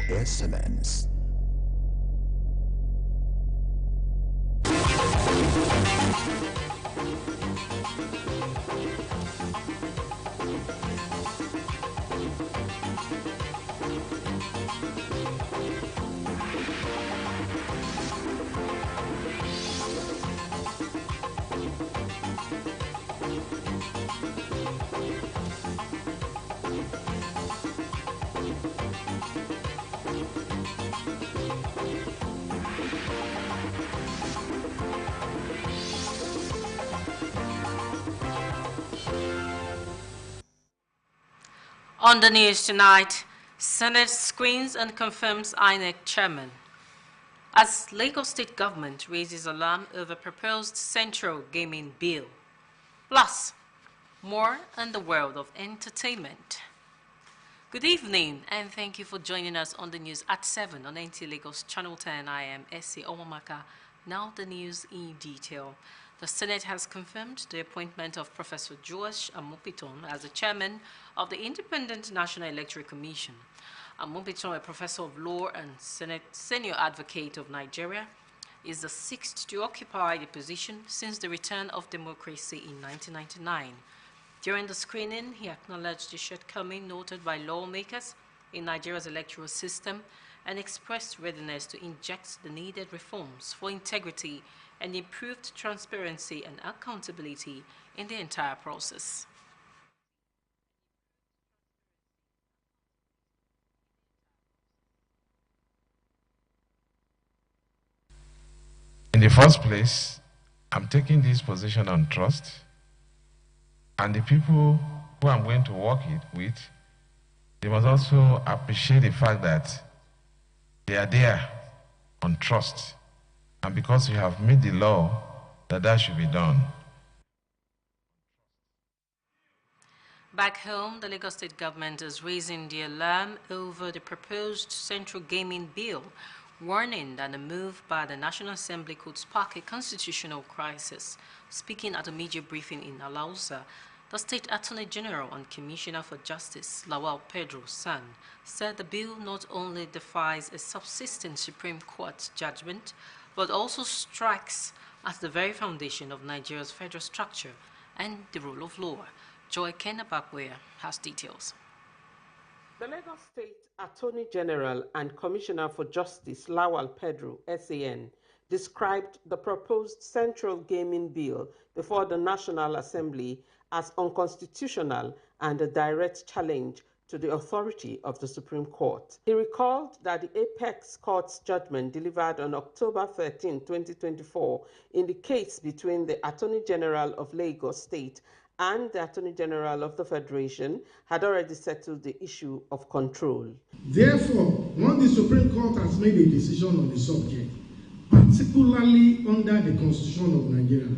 Excellence. On the news tonight, Senate screens and confirms INEC chairman. As Lagos State government raises alarm over proposed central gaming bill. Plus, more in the world of entertainment. Good evening, and thank you for joining us on the news at 7 on NT Lagos Channel 10. I am Essie Omamaka. Now the news in detail. The Senate has confirmed the appointment of Professor Joash Amopiton as the chairman of the Independent National Electoral Commission. Amopiton, a professor of law and Senate senior advocate of Nigeria, is the sixth to occupy the position since the return of democracy in 1999. During the screening, he acknowledged the shortcoming noted by lawmakers in Nigeria's electoral system and expressed readiness to inject the needed reforms for integrity and improved transparency and accountability in the entire process. In the first place, I'm taking this position on trust, and the people who I'm going to work with, they must also appreciate the fact that they are there on trust, and because you have made the law, that should be done. Back home, the Lagos State government is raising the alarm over the proposed central gaming bill, warning that the move by the National Assembly could spark a constitutional crisis. Speaking at a media briefing in Alausa, the State Attorney General and Commissioner for Justice, Lawal Pedro San, said the bill not only defies a subsisting Supreme Court judgment, but also strikes at the very foundation of Nigeria's federal structure and the rule of law. Joy Kenabakwe has details. The Lagos State Attorney General and Commissioner for Justice, Lawal Pedro, SAN, described the proposed central gaming bill before the National Assembly as unconstitutional and a direct challenge to the authority of the Supreme Court. He recalled that the Apex Court's judgment delivered on October 13, 2024, in the case between the Attorney General of Lagos State and the Attorney General of the Federation had already settled the issue of control. Therefore, once the Supreme Court has made a decision on the subject, particularly under the Constitution of Nigeria,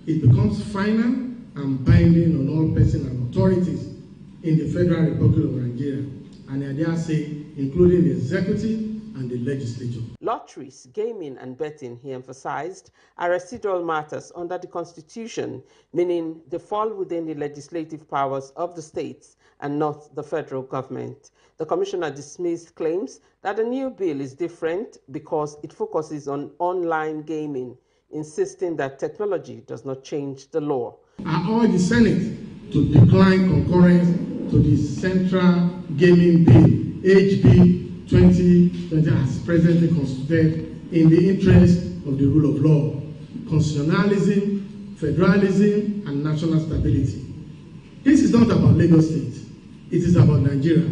it becomes final and binding on all persons and authorities in the Federal Republic of Nigeria, and I dare say, including the executive and the legislature. Lotteries, gaming, and betting, he emphasized, are residual matters under the Constitution, meaning they fall within the legislative powers of the states and not the federal government. The commissioner dismissed claims that the new bill is different because it focuses on online gaming, insisting that technology does not change the law. I urge the Senate to decline concurrence to the Central Gaming Bill, HB 2020, as presently constituted in the interest of the rule of law, constitutionalism, federalism, and national stability. This is not about Lagos State. It is about Nigeria.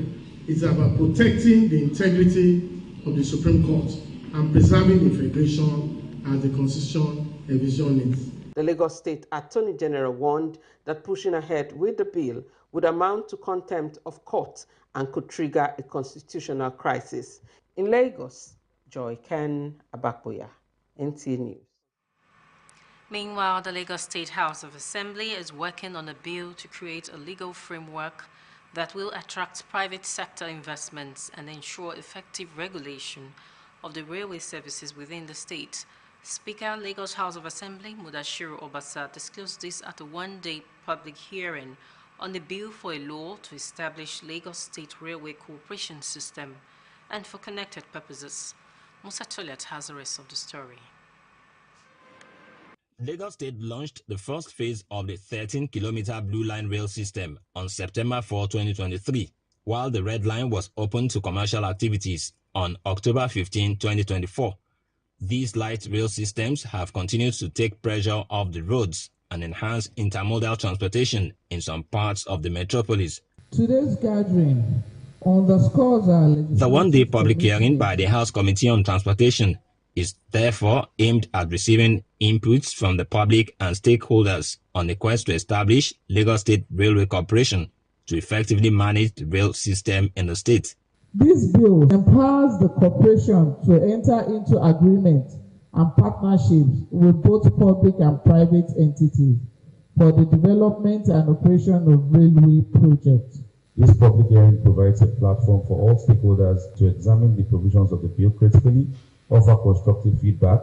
It's about protecting the integrity of the Supreme Court and preserving the federation as the Constitution envisions. The Lagos State Attorney General warned that pushing ahead with the bill would amount to contempt of court and could trigger a constitutional crisis. In Lagos, Joy Ken Abakboya, NT News. Meanwhile, the Lagos State House of Assembly is working on a bill to create a legal framework that will attract private sector investments and ensure effective regulation of the railway services within the state. Speaker, Lagos House of Assembly, Mudashiru Obasa, disclosed this at a one-day public hearing on the bill for a law to establish Lagos State Railway Corporation System. and for connected purposes. Musa Toliat has the rest of the story. Lagos State launched the first phase of the 13-kilometer Blue Line rail system on September 4, 2023, while the Red Line was open to commercial activities on October 15, 2024. These light rail systems have continued to take pressure off the roads and enhance intermodal transportation in some parts of the metropolis. Today's gathering underscores the one-day public hearing by the House Committee on Transportation is therefore aimed at receiving inputs from the public and stakeholders on the quest to establish Lagos State Railway Corporation to effectively manage the rail system in the state. This bill empowers the corporation to enter into agreements and partnerships with both public and private entities for the development and operation of railway projects. This public hearing provides a platform for all stakeholders to examine the provisions of the bill critically, offer constructive feedback,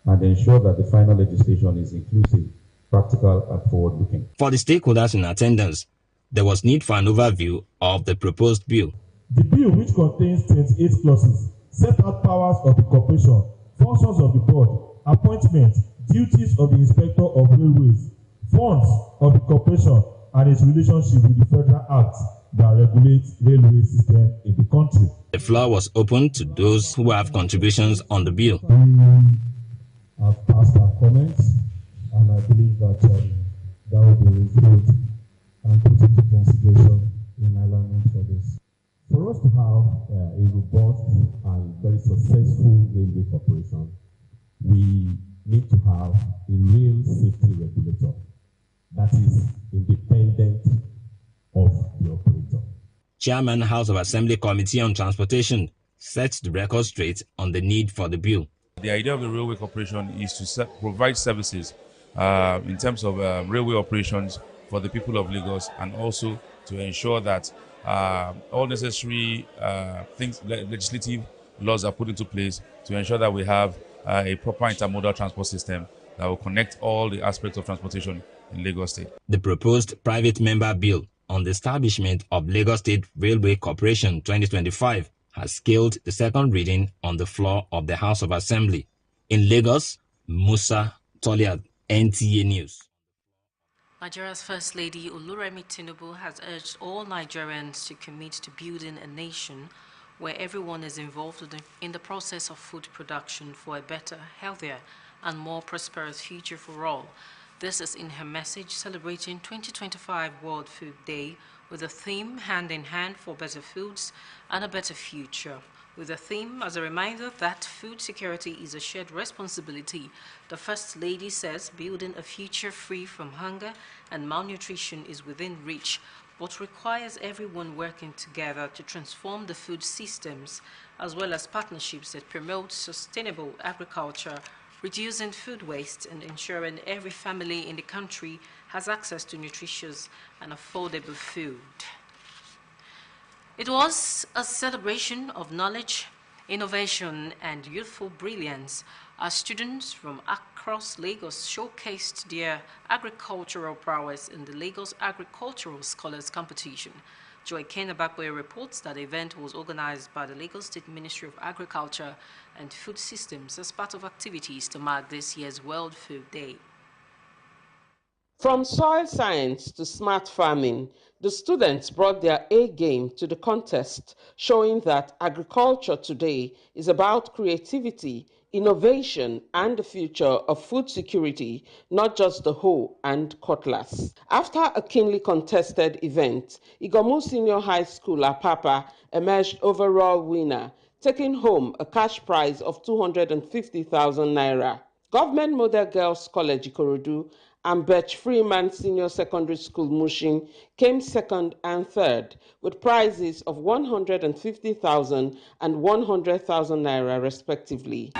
and ensure that the final legislation is inclusive, practical, and forward-looking. For the stakeholders in attendance, there was need for an overview of the proposed bill. The bill, which contains 28 clauses, set out powers of the corporation, functions of the board, appointment, duties of the inspector of railways, funds of the corporation, and its relationship with the federal acts that regulate railway system in the country. The floor was open to those who have contributions on the bill. We have passed our comments, and I believe that that will be reviewed and put into consideration in alignment for this. For us to have a robust and very successful railway corporation, we need to have a rail safety regulator that is independent of the operator. Chairman House of Assembly Committee on Transportation sets the record straight on the need for the bill. The idea of the Railway Corporation is to provide services in terms of railway operations for the people of Lagos, and also to ensure that all necessary legislative laws are put into place to ensure that we have a proper intermodal transport system that will connect all the aspects of transportation in Lagos State. The proposed private member bill on the establishment of Lagos State Railway Corporation 2025 has scaled the second reading on the floor of the House of Assembly. In Lagos, Musa Toliat, NTA News. Nigeria's First Lady Oluremi Tinubu has urged all Nigerians to commit to building a nation where everyone is involved in the process of food production for a better, healthier, and more prosperous future for all. This is in her message celebrating 2025 World Food Day with the theme Hand in Hand for Better Foods and a Better Future. With the theme as a reminder that food security is a shared responsibility, the First Lady says building a future free from hunger and malnutrition is within reach, but requires everyone working together to transform the food systems, as well as partnerships that promote sustainable agriculture, reducing food waste, and ensuring every family in the country has access to nutritious and affordable food. It was a celebration of knowledge, innovation, and youthful brilliance as students from across Lagos showcased their agricultural prowess in the Lagos Agricultural Scholars Competition. Joy Kenabakwe reports that the event was organized by the Lagos State Ministry of Agriculture and Food Systems as part of activities to mark this year's World Food Day. From soil science to smart farming, the students brought their A game to the contest, showing that agriculture today is about creativity, innovation, and the future of food security, not just the hoe and cutlass. After a keenly contested event, Igomu Senior High School Apapa emerged overall winner, taking home a cash prize of 250,000 naira. Government Model Girls College Ikorodu and Birch Freeman Senior Secondary School Mushin came second and third, with prizes of 150,000 and 100,000 naira respectively.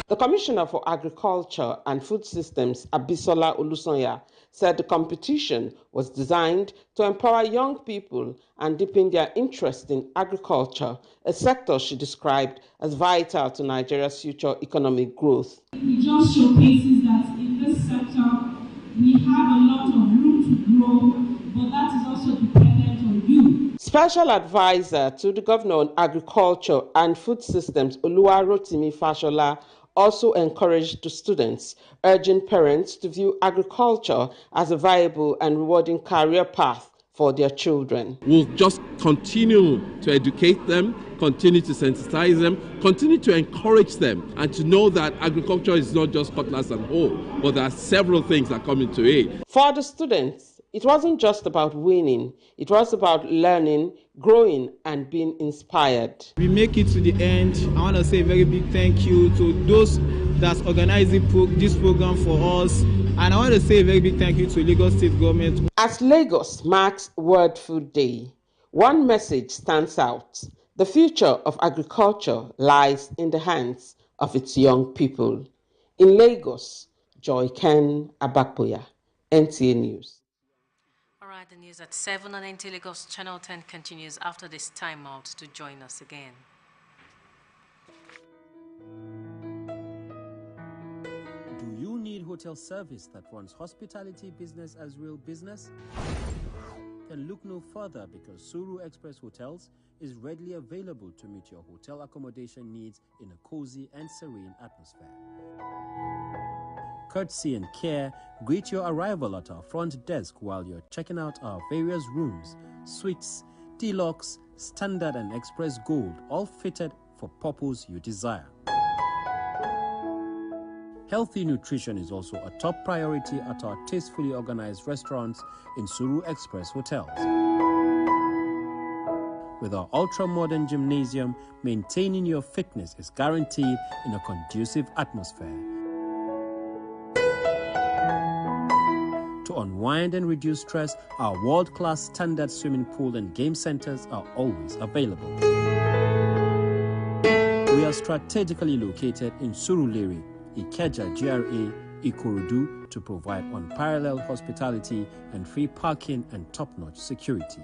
The Commissioner for Agriculture and Food Systems, Abisola Olusanya, said the competition was designed to empower young people and deepen their interest in agriculture, a sector she described as vital to Nigeria's future economic growth. It just showcases that in this sector, we have a lot of room to grow, but that is also dependent on you. Special Advisor to the Governor on Agriculture and Food Systems, Oluwarotimi Fashola, also encouraged the students, urging parents to view agriculture as a viable and rewarding career path for their children. We'll just continue to educate them, continue to sensitize them, continue to encourage them, and to know that agriculture is not just cutlass and hoe, but there are several things that come into it. For the students, it wasn't just about winning, it was about learning, growing, and being inspired. We make it to the end. I want to say a very big thank you to those that organized this program for us. And I want to say a very big thank you to Lagos State Government. As Lagos marks World Food Day, one message stands out. The future of agriculture lies in the hands of its young people. In Lagos, Joy Ken Abakpoya, NTA News. All right, the news at 7 on NTA Lagos Channel 10 continues after this timeout. To join us again. Do you need hotel service that runs hospitality business as real business? Then look no further, because Suru Express Hotels is readily available to meet your hotel accommodation needs in a cozy and serene atmosphere. Courtesy and care greet your arrival at our front desk while you're checking out our various rooms, suites, deluxe, standard and express gold, all fitted for purpose you desire. Healthy nutrition is also a top priority at our tastefully organized restaurants in Suru Express Hotels. With our ultra-modern gymnasium, maintaining your fitness is guaranteed in a conducive atmosphere. To unwind and reduce stress, our world-class standard swimming pool and game centers are always available. We are strategically located in Surulere, Ikeja GRA, Ikorodu, to provide unparalleled hospitality and free parking and top-notch security.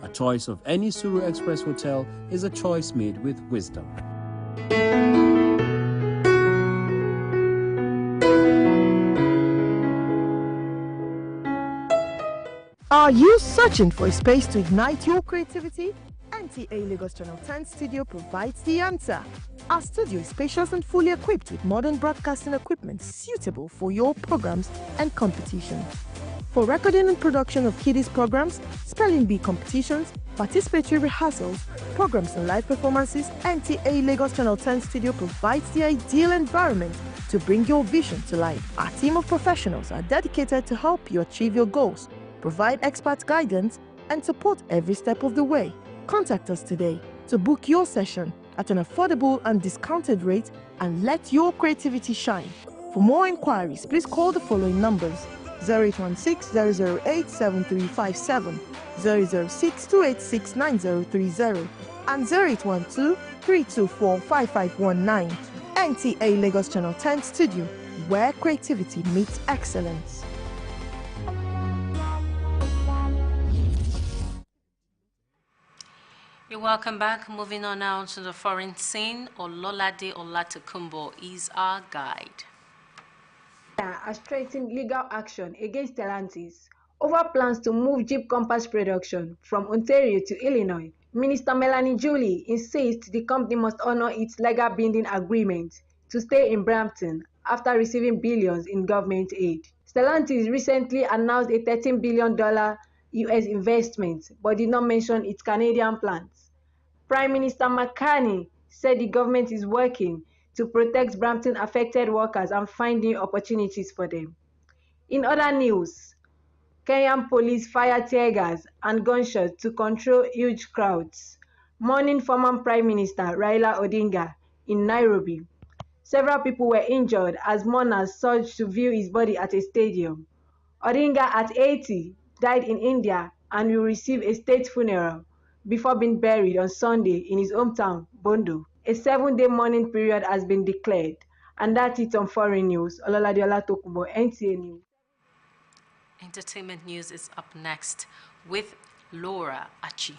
A choice of any Suru Express hotel is a choice made with wisdom. Are you searching for a space to ignite your creativity? NTA Lagos Channel 10 studio provides the answer. Our studio is spacious and fully equipped with modern broadcasting equipment suitable for your programs and competitions. For recording and production of kiddies programs, spelling bee competitions, participatory rehearsals, programs and live performances, NTA Lagos Channel 10 studio provides the ideal environment to bring your vision to life. Our team of professionals are dedicated to help you achieve your goals, provide expert guidance, and support every step of the way. Contact us today to book your session at an affordable and discounted rate and let your creativity shine. For more inquiries, please call the following numbers: 0816-008-7357, 006-286-9030, and 0812-324-5519. NTA Lagos Channel 10 Studio, where creativity meets excellence. You're welcome back. Moving on now to the foreign scene. Ololade Olatokunbo is our guide. Has threatened legal action against Stellantis over plans to move Jeep Compass production from Ontario to Illinois. Minister Melanie Joly insists the company must honor its legal binding agreement to stay in Brampton after receiving billions in government aid. Stellantis recently announced a $13 billion US investment, but did not mention its Canadian plans. Prime Minister McCartney said the government is working to protect Brampton-affected workers and find new opportunities for them. In other news, Kenyan police fire tear gas and gunshots to control huge crowds, mourning former Prime Minister Raila Odinga in Nairobi. Several people were injured as mourners surged to view his body at a stadium. Odinga, at 80, died in India and will receive a state funeral before being buried on Sunday in his hometown, Bondo. A 7-day mourning period has been declared. And that's it on foreign news. Ololade Olatokunbo, NTA News. Entertainment news is up next with Laura Achi.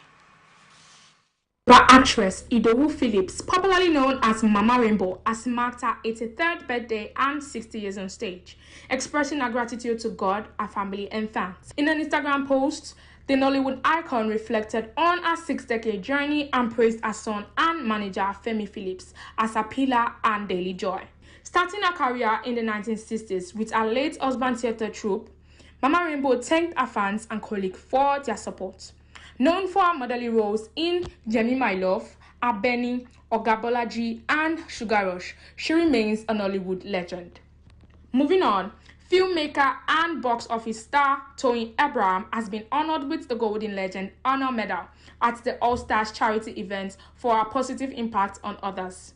Actress Idowu Phillips, popularly known as Mama Rainbow, has marked her 83rd birthday and 60 years on stage, expressing her gratitude to God, her family, and fans. In an Instagram post, the Nollywood icon reflected on her 6-decade journey and praised her son and manager Femi Phillips as a pillar and daily joy. Starting her career in the 1960s with her late husband's theatre troupe, Mama Rainbow thanked her fans and colleagues for their support. Known for her motherly roles in Jemmy My Love, Abeni, Ogabolaji, and Sugar Rush, she remains a Nollywood legend. Moving on, filmmaker and box office star Toyin Abraham has been honored with the Golden Legend Honor Medal at the All Stars charity event for her positive impact on others.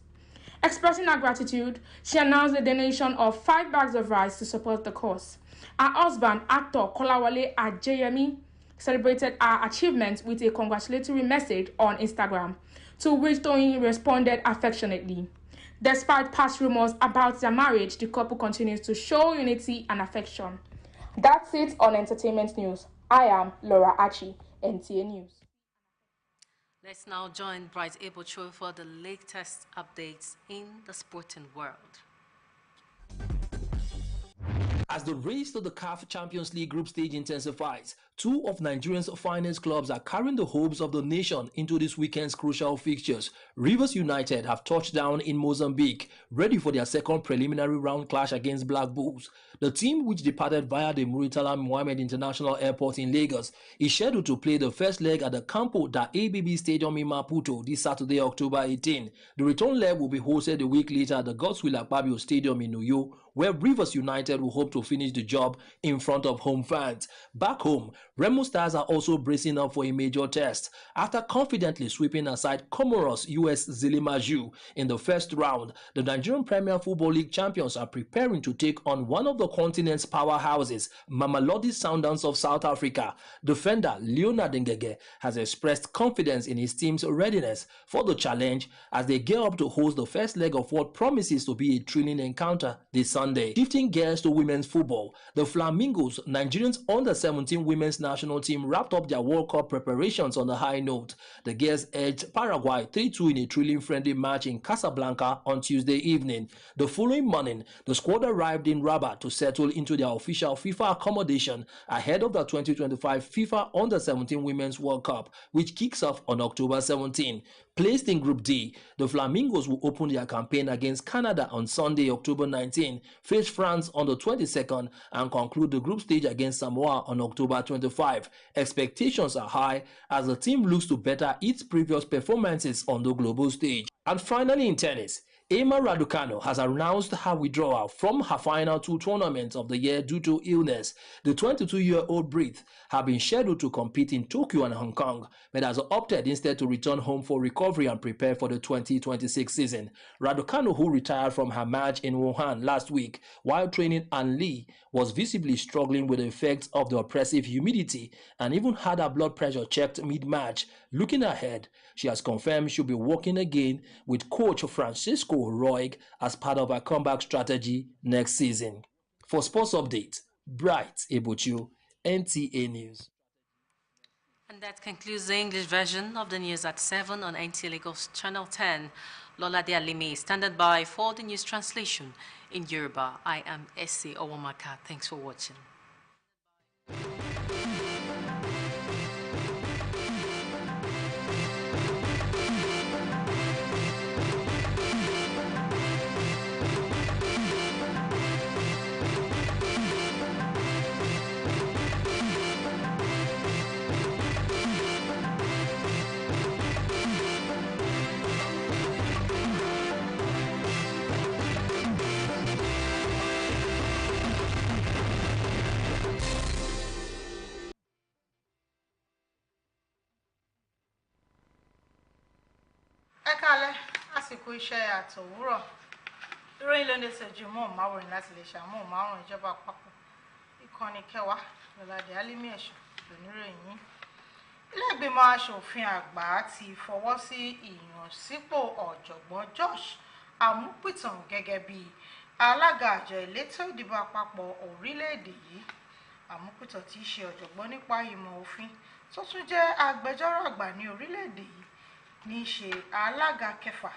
Expressing her gratitude, she announced the donation of 5 bags of rice to support the cause. Her husband, actor Kolawole Ajayemi, celebrated her achievements with a congratulatory message on Instagram, to which Toyin responded affectionately. Despite past rumors about their marriage, the couple continues to show unity and affection. That's it on entertainment news. I am Laura Achi, NTA News. Let's now join Bright Ebocho for the latest updates in the sporting world. As the race to the CAF Champions League group stage intensifies, 2 of Nigeria's finest clubs are carrying the hopes of the nation into this weekend's crucial fixtures. Rivers United have touched down in Mozambique, ready for their second preliminary round clash against Black Bulls. The team, which departed via the Muritala Mohammed International Airport in Lagos, is scheduled to play the first leg at the Campo da ABB Stadium in Maputo this Saturday, October 18. The return leg will be hosted a week later at the Godswill Akpabio Stadium in Uyo, where Rivers United will hope to finish the job in front of home fans. Back home, Remo Stars are also bracing up for a major test after confidently sweeping aside Comoros US Zilimaju in the first round. The Nigerian Premier Football League champions are preparing to take on one of the continent's powerhouses, Mamelodi Sundowns of South Africa. Defender Leonard Ngege has expressed confidence in his team's readiness for the challenge as they gear up to host the first leg of what promises to be a thrilling encounter this Sunday. Shifting gears to women's football, the Flamingos, Nigerians under-17 women's national team, wrapped up their World Cup preparations on a high note. The girls edged Paraguay 3-2 in a thrilling friendly match in Casablanca on Tuesday evening. The following morning, the squad arrived in Rabat to settle into their official FIFA accommodation ahead of the 2025 FIFA Under-17 Women's World Cup, which kicks off on October 17. Placed in Group D, the Flamingos will open their campaign against Canada on Sunday, October 19, face France on the 22nd, and conclude the group stage against Samoa on October 25. Expectations are high as the team looks to better its previous performances on the global stage. And finally, in tennis, Emma Raducanu has announced her withdrawal from her final 2 tournaments of the year due to illness. The 22-year-old Brit had been scheduled to compete in Tokyo and Hong Kong, but has opted instead to return home for recovery and prepare for the 2026 season. Raducanu, who retired from her match in Wuhan last week while training An Lee, was visibly struggling with the effects of the oppressive humidity and even had her blood pressure checked mid-match. Looking ahead, she has confirmed she'll be working again with coach Francisco Roig as part of her comeback strategy next season. For Sports Update, Bright Ebochu, NTA News. And that concludes the English version of the news at 7 on NTA Lagos Channel 10. Lola Dialimi standing by for the news translation in Yoruba. I am Essie Owomaka. Thanks for watching. Ẹ káalẹ́ àsìkò iṣẹ́ àtòwúrọ̀ ìròyìn lóde ṣèjú móhùnmáwòrán láti lè ṣàmóhùnmáwòrán ìjọba àpapọ̀ ìkànnì kẹwàá lọ́ládé alimi ẹ̀ṣọ́ lóníròyìn yìí. Ilé ìgbìmọ̀ aṣòfin àgbà ti fọwọ́ sí ìyànsípò ọ̀jọ̀gbọ́n Josh Amúpìtàn gẹ́gẹ́ bí alága àjọ elétò ìdìbò àpapọ̀ orílẹ̀-èdè yìí. Amúpìtàn tí í ṣe ọ̀jọ̀gbọ́n nípa ìmọ̀ òfin tó tún jẹ́ agbẹjọ́rò àgbà ní orílẹ̀-èdè yìí ní í ṣe alága kẹfà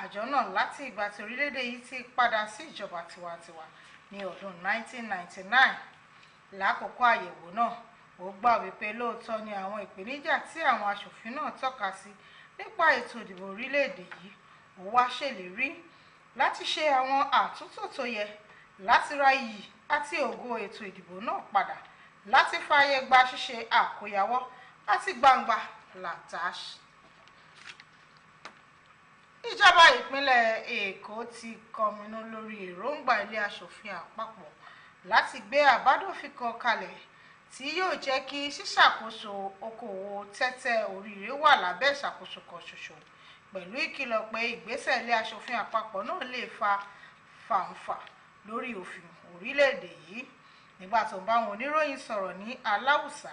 àjọ náà láti ìgbà tí orílẹ̀-èdè yìí ti padà sí ìjọba tiwantiwa ní ọdún 1999. Lákòókò àyẹ̀wò náà ó gbà wípé lóòótọ́ ni àwọn ìpèníjà tí àwọn aṣòfin náà tọ́ka sí nípa ètò ìdìbò orílẹ̀-èdè yìí ó wá ṣèlérí láti ṣe àwọn àtúntò tó yẹ láti ra iyì àti ògo ètò ìdìbò náà padà láti fààyè gba ṣíṣe àkóyawọ́ àti gbangba làtà. Ìjọba ìpínlẹ̀ Èkó ti kọminú lórí èròǹgbà ilé aṣòfin àpapọ̀ láti gbé àbádòfin kan kalẹ̀ tí yóò jẹ́ kí ṣíṣàkóso okòwò tẹ́tẹ́ oríire wà lábẹ́ ìṣàkóso kan ṣoṣo, pẹ̀lú ìkìlọ̀ pé ìgbésẹ̀ ilé aṣòfin àpapọ̀ náà lè fa fàǹfà lórí òfin orílẹ̀-èdè yìí. Nígbà tó ń bá àwọn oníròyìn sọ̀rọ̀ ní Aláùsá,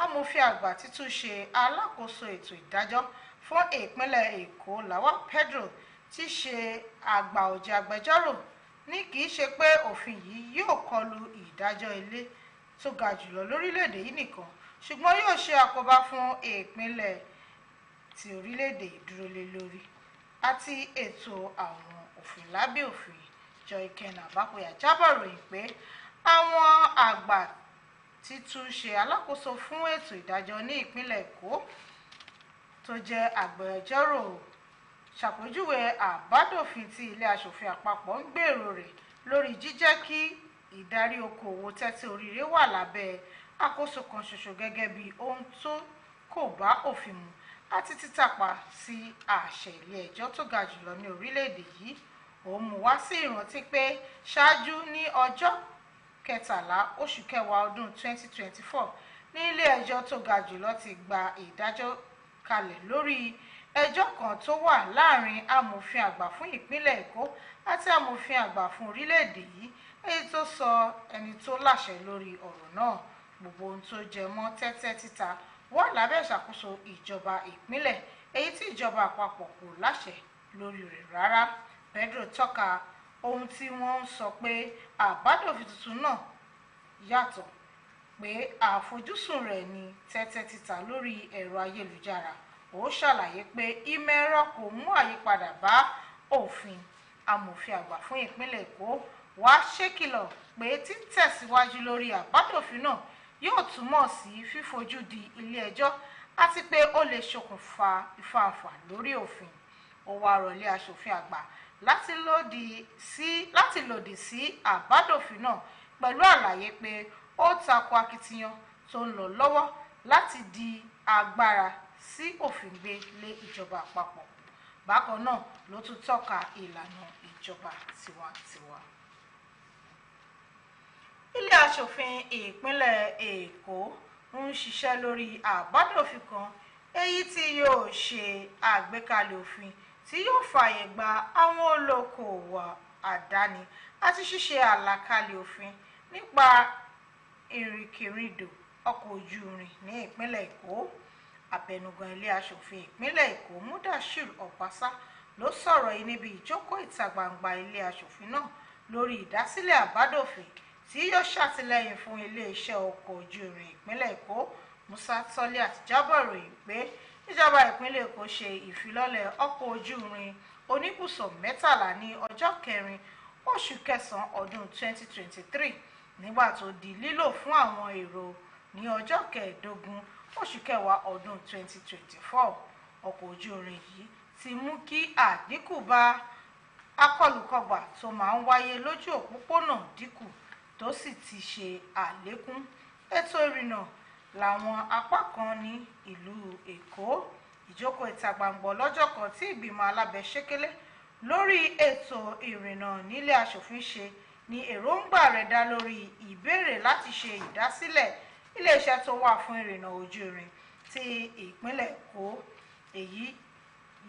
amòfin àgbà títún ṣe alákòóso ètò ìdájọ́ fún ìpínlẹ̀ Èkó Lawal Pedro ti ṣe àgbà ọ̀jẹ̀ agbẹjọ́rò ní kì í ṣe pé òfin yìí yóò kọlu ìdájọ́ ilé tó ga jùlọ lórílẹ̀-èdè yìí nìkan, ṣùgbọ́n yóò ṣe àkóbá fún ìpínlẹ̀ tí orílẹ̀-èdè dúró lé lórí àti ètò àwọn òfin lábẹ́ òfin. Joy Ken Abakoya jábọ̀ ròyìn pé àwọn àgbà títún ṣe alákòóso fún ètò ìdájọ́ ní ìpínlẹ̀ Èkó tó jẹ́ agbẹjọ́rò ṣàpèjúwe àbádòfin tí ilé aṣòfin àpapọ̀ ń gbèrò rẹ̀ lórí jíjẹ́ kí ìdarí okòwò tẹ́tẹ́ oríire wà lábẹ́ àkóso kan ṣoṣo gẹ́gẹ́ bí ohun tó kò bá òfin mu àti títàpá sí àṣẹ ilé ẹjọ́ tó ga jùlọ ní orílẹ̀-èdè yìí. Ó mú wá sí ìrántí pé ṣáájú ní ọjọ́ 13 oṣù kẹwàá ọdún 2024 ní ilé ẹjọ́ tó ga jùlọ ti gba ìdájọ́ kalẹ̀ lórí ẹjọ́ kan tó wà láàrin amòfin àgbà fún ìpínlẹ̀ Èkó àti amòfin àgbà fún orílẹ̀-èdè yìí, èyí tó sọ ẹni tó láṣẹ lórí ọ̀rọ̀ náà. Gbogbo ohun tó jẹ mọ́ tẹ́tẹ́ títa wà lábẹ́ ìṣàkóso ìjọba ìpínlẹ̀, èyí tí ìjọba àpapọ̀ kò láṣẹ lórí rẹ̀ rárá. Pedro tọ́ka ohun tí wọ́n ń sọ pé àbádòfin tuntun náà yàtọ̀, pé àfojúsùn rẹ̀ ní tẹ́tẹ́ títa lórí ẹ̀rọ ayélujára. Ó ṣàlàyé pé ìmọ̀ ẹ̀rọ kò mú àyípadà bá òfin. Amòfin àgbà fún ìpínlẹ̀ Èkó wá ṣèkìlọ̀ pé títẹ̀síwájú lórí àbádòfin náà yóò túmọ̀ sí fífojú di ilé ẹjọ́ àti pé ó lè ṣokùnfà ìfàǹfà lórí òfin. Ó wá rọ̀ ilé aṣòfin àgbà láti lòdì sí àbádòfin náà pẹ̀lú àlàyé pé ó tako akitiyan tó ń lọ lọ́wọ́ láti di agbára sí òfin gbé lé ìjọba àpapọ̀. Bákan náà ló tún tọ́ka ìlànà ìjọba tiwantiwa. Ilé aṣòfin ìpínlẹ̀ Èkó ń ṣiṣẹ́ lórí àbádòfin kan èyí tí yóò ṣe àgbékalẹ̀ òfin tí yóò fààyè gba àwọn olókoòwò àdáni àti ṣíṣe àlàkalẹ̀ òfin nípa ìrìnkèrindò ọkọ̀ ojú irin ní ìpínlẹ̀ Èkó. Abẹnugan ilé aṣòfin ìpínlẹ̀ Èkó Mudashiru Ọ̀pásá ló sọ̀rọ̀ yìí níbi ìjókòó ìta gbangba ilé aṣòfin náà lórí ìdásílẹ̀ àbádòfin tí yóò ṣàtìlẹ́yìn fún iléeṣẹ́ ọkọ̀ ojú irin ìpínlẹ̀ Èkó. Musa Toliat jábọ̀ ròyìn pé ìjọba ìpínlẹ̀ Èkó ṣe ìfilọ́lẹ̀ ọkọ̀ ojú irin oníbùsọ̀ 13 ní ọjọ́ 4 oṣù kẹsàn-án ọdún 2023 nígbà tó di lílò fún àwọn èrò ní ọjọ́ 15 oṣù kẹwàá ọdún 2024. Ọkọ̀ ojú irin yìí ti mú kí àdínkù bá akọlùkọgbà tó máa ń wáyé lójú òpópónà dínkù, tó sì ti ṣe àlékún ètò ìrìnnà láwọn apá kan ní ìlú Èkó. Ìjókòó ìta gbangba lọ́jọ́ kan tí ìgbìmọ̀ alábẹ́sẹ́kẹ́lé lórí ètò ìrìnnà nílé aṣòfin ṣe ní èròǹgbà rẹ̀ dá lórí ìbéèrè láti ṣe ìdásílẹ̀ iléeṣẹ́ tó wà fún ìrìnnà ojú irin ti ìpínlẹ̀ Èkó. Èyí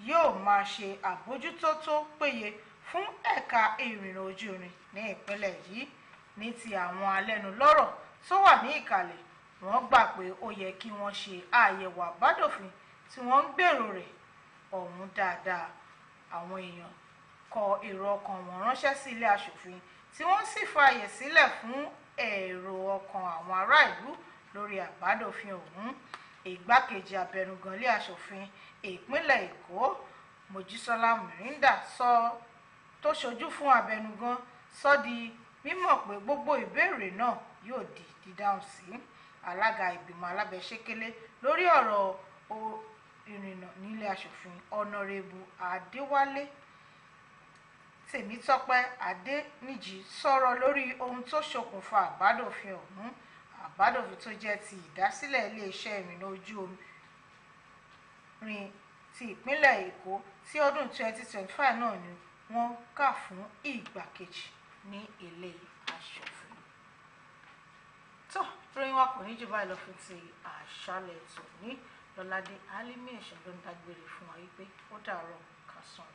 yóò máa ṣe àbójútó tó péye fún ẹ̀ka ìrìnnà ojú irin ní ìpínlẹ̀ yìí. Ní ti àwọn alẹ́nulọ́rọ̀ tó wà ní ìkàlẹ̀, wọ́n gbà pé ó yẹ kí wọ́n ṣe àyẹ̀wò àbádòfin tí wọ́n ń gbèrò rẹ̀ ọ̀hún dáadáa. Àwọn èèyàn kọ èrò ọkàn wọn ránṣẹ́ sí ilé aṣòfin tí wọ́n sì fààyè sílẹ̀ fún èrò ọkàn àwọn ará ìlú lórí àbádòfin ọ̀hún. Ìgbákejì abẹnugan ilé aṣòfin ìpínlẹ̀ Èkó Mojísọ́lá Mìríndà tó ṣojú fún abẹnugan sọ di mímọ̀ pé gbogbo ìbéèrè náà yóò di dídáhùn sí. Alága ìgbìmọ̀ alábẹ́sẹ́kẹ́lé lórí ọ̀rọ̀ ìrìnnà nílé aṣòfin Honorable Adéwálé Tèmítọ́pẹ́ Adéníjì sọ̀rọ̀ lórí ohun tó ṣokùnfà àbádòfin ọ̀hún. Àbádòfin tó jẹ́ ti ìdásílẹ̀ iléeṣẹ́ ìrìnnà ojú omi ti ìpínlẹ̀ Èkó tí ọdún 2025 náà ni wọ́n kà fún ìgbà kejì ní ilé aṣòfin. tó ìròyìn wa kò ní jù báyìí lọ fún ti àṣálẹ́ tòní. Lọ́ládé Álímì Ẹ̀ṣọ́ ló ń dágbére fún wa wípé ó dàárọ̀ ká sùn.